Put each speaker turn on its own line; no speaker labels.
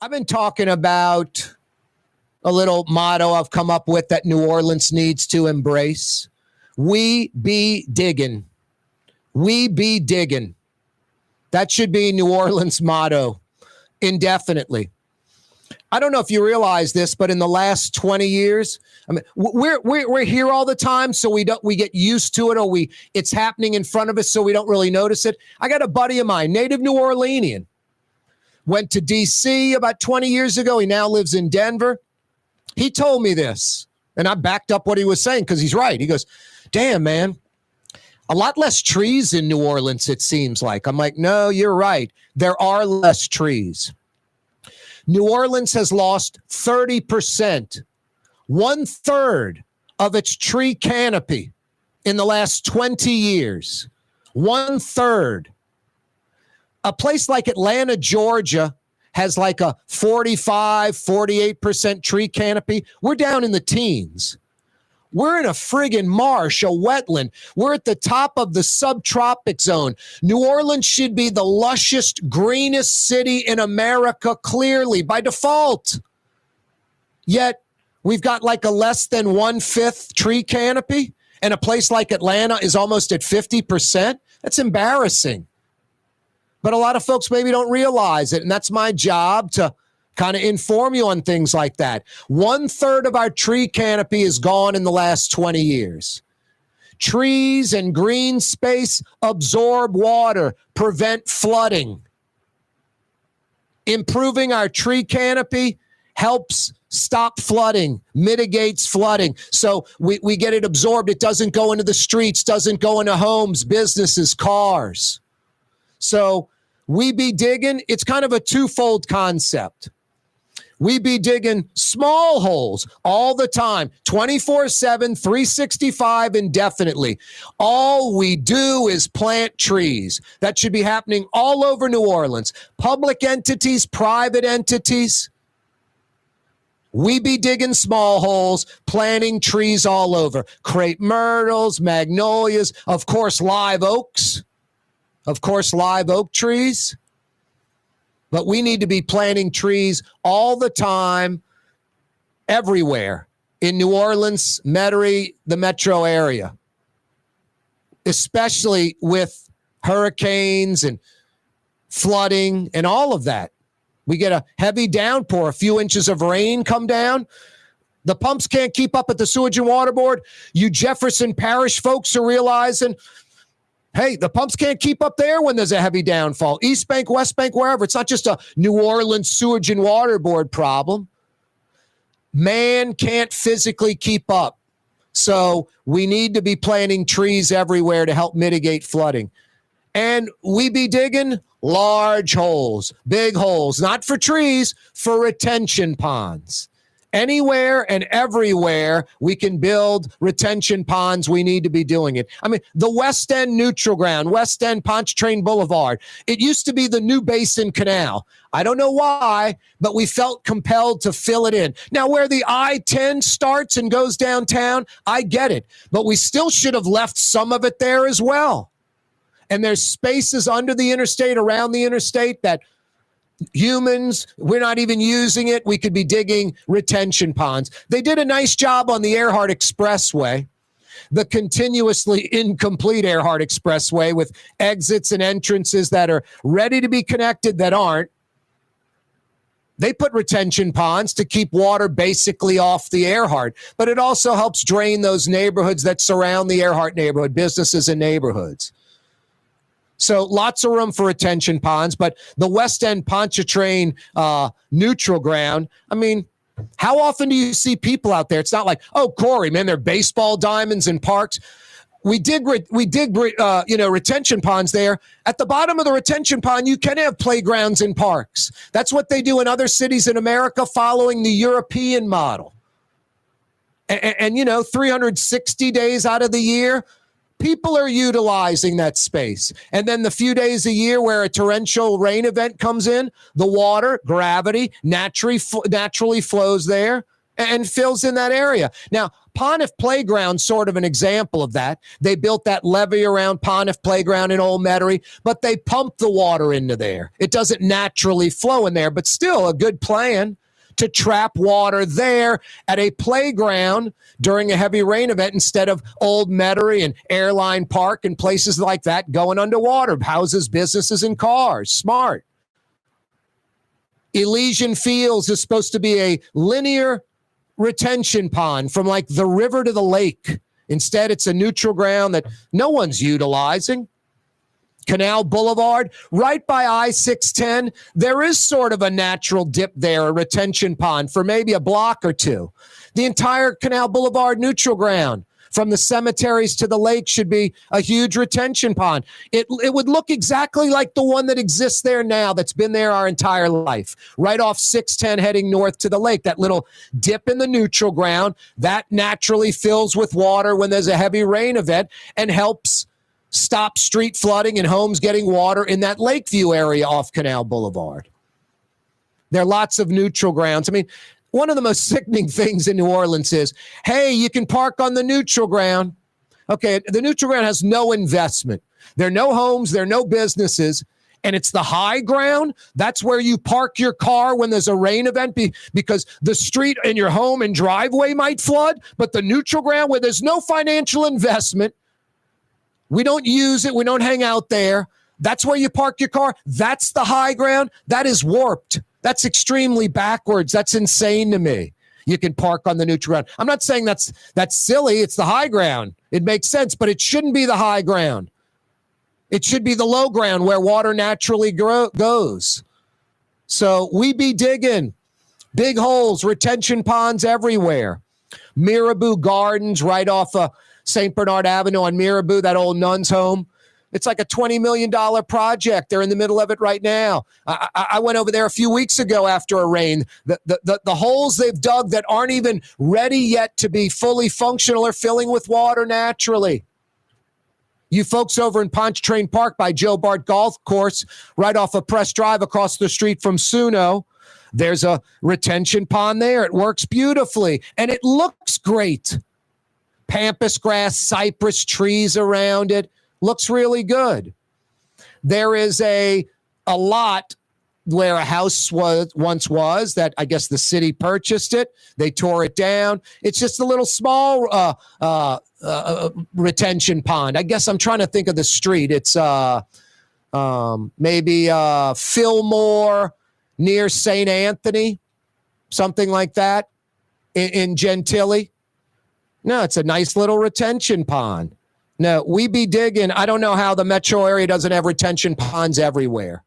I've been talking about a little motto I've come up with that New Orleans needs to embrace. We be digging. We be digging. That should be New Orleans' motto indefinitely. I don't know if you realize this, but in the last 20 years, I mean, we're here all the time, so we get used to it, or it's happening in front of us, so we don't really notice it. I got a buddy of mine, native New Orleanian, went to D.C. about 20 years ago. He now lives in Denver. He told me this, and I backed up what he was saying because he's right. He goes, "Damn, man, a lot less trees in New Orleans, it seems like." I'm like, no, you're right. There are less trees. New Orleans has lost 30%, 1/3 of its tree canopy in the last 20 years. 1/3. A place like Atlanta, Georgia, has like a 45, 48% tree canopy. We're down in the teens. We're in a friggin' marsh, a wetland. We're at the top of the subtropic zone. New Orleans should be the luscious, greenest city in America, clearly, by default. Yet, we've got like a less than 1/5 tree canopy, and a place like Atlanta is almost at 50%. That's embarrassing. But a lot of folks maybe don't realize it, and that's my job to kind of inform you on things like that. 1/3 of our tree canopy is gone in the last 20 years. Trees and green space absorb water, prevent flooding. Improving our tree canopy helps stop flooding, mitigates flooding. So we get it absorbed. It doesn't go into the streets, doesn't go into homes, businesses, cars. So we be digging. It's kind of a twofold concept. We be digging small holes all the time, 24/7, 365 indefinitely. All we do is plant trees. That should be happening all over New Orleans. Public entities, private entities. We be digging small holes, planting trees all over. Crepe myrtles, magnolias, of course, live oaks. Of course, live oak trees. But we need to be planting trees all the time, everywhere in New Orleans, Metairie, the metro area, especially with hurricanes and flooding and all of that. We get a heavy downpour, a few inches of rain come down. The pumps can't keep up at the Sewage and Water Board. You Jefferson Parish folks are realizing, hey, the pumps can't keep up there when there's a heavy downfall. East Bank, West Bank, wherever. It's not just a New Orleans Sewage and Water Board problem. Man can't physically keep up. So we need to be planting trees everywhere to help mitigate flooding. And we be digging large holes, big holes, not for trees, for retention ponds. Anywhere and everywhere we can build retention ponds, we need to be doing it. I mean, the West End Neutral Ground, West End Pontchartrain Boulevard, it used to be the New Basin Canal. I don't know why, but we felt compelled to fill it in. Now, where the I-10 starts and goes downtown, I get it, but we still should have left some of it there as well. And there's spaces under the interstate, around the interstate that humans, we're not even using it. We could be digging retention ponds. They did a nice job on the Earhart Expressway, the continuously incomplete Earhart Expressway with exits and entrances that are ready to be connected that aren't. They put retention ponds to keep water basically off the Earhart, but it also helps drain those neighborhoods that surround the Earhart neighborhood, businesses and neighborhoods. So lots of room for retention ponds, but the West End Pontchartrain Neutral Ground, I mean, how often do you see people out there? It's not like, oh, Corey, man, they're baseball diamonds in parks. We dig retention ponds there. At the bottom of the retention pond, you can have playgrounds in parks. That's what they do in other cities in America, following the European model. And 360 days out of the year, people are utilizing that space. And then the few days a year where a torrential rain event comes in, the water, gravity, naturally flows there and fills in that area. Now, Pontiff Playground, sort of an example of that. They built that levee around Pontiff Playground in Old Metairie, but they pumped the water into there. It doesn't naturally flow in there, but still a good plan to trap water there at a playground during a heavy rain event instead of Old Metairie and Airline Park and places like that going underwater. Houses, businesses, and cars. Smart. Elysian Fields is supposed to be a linear retention pond from like the river to the lake. Instead, it's a neutral ground that no one's utilizing. Canal Boulevard, right by I-610, there is sort of a natural dip there, a retention pond for maybe a block or two. The entire Canal Boulevard neutral ground from the cemeteries to the lake should be a huge retention pond. It would look exactly like the one that exists there now, that's been there our entire life, right off 610 heading north to the lake. That little dip in the neutral ground, that naturally fills with water when there's a heavy rain event and helps stop street flooding and homes getting water in that Lakeview area off Canal Boulevard. There are lots of neutral grounds. I mean, one of the most sickening things in New Orleans is, hey, you can park on the neutral ground. Okay, the neutral ground has no investment. There are no homes, there are no businesses, and it's the high ground. That's where you park your car when there's a rain event because the street and your home and driveway might flood, but the neutral ground where there's no financial investment, we don't use it, we don't hang out there. That's where you park your car. That's the high ground. That is warped. That's extremely backwards. That's insane to me. You can park on the neutral ground. I'm not saying that's silly. It's the high ground. It makes sense, but it shouldn't be the high ground. It should be the low ground where water naturally goes. So we be digging big holes, retention ponds everywhere. Mirabeau Gardens right off St. Bernard Avenue on Mirabeau, that old nun's home. It's like a $20 million project. They're in the middle of it right now. I went over there a few weeks ago after a rain. The holes they've dug that aren't even ready yet to be fully functional are filling with water naturally. You folks over in Pontchartrain Park by Joe Bart Golf Course, right off of Press Drive across the street from Suno, there's a retention pond there. It works beautifully, and it looks great. Pampas grass, cypress trees around it. Looks really good. There is a lot where a house once was that I guess the city purchased it. They tore it down. It's just a little small retention pond. I guess I'm trying to think of the street. It's maybe Fillmore near St. Anthony, something like that in Gentilly. No, it's a nice little retention pond. No, we be digging. I don't know how the metro area doesn't have retention ponds everywhere.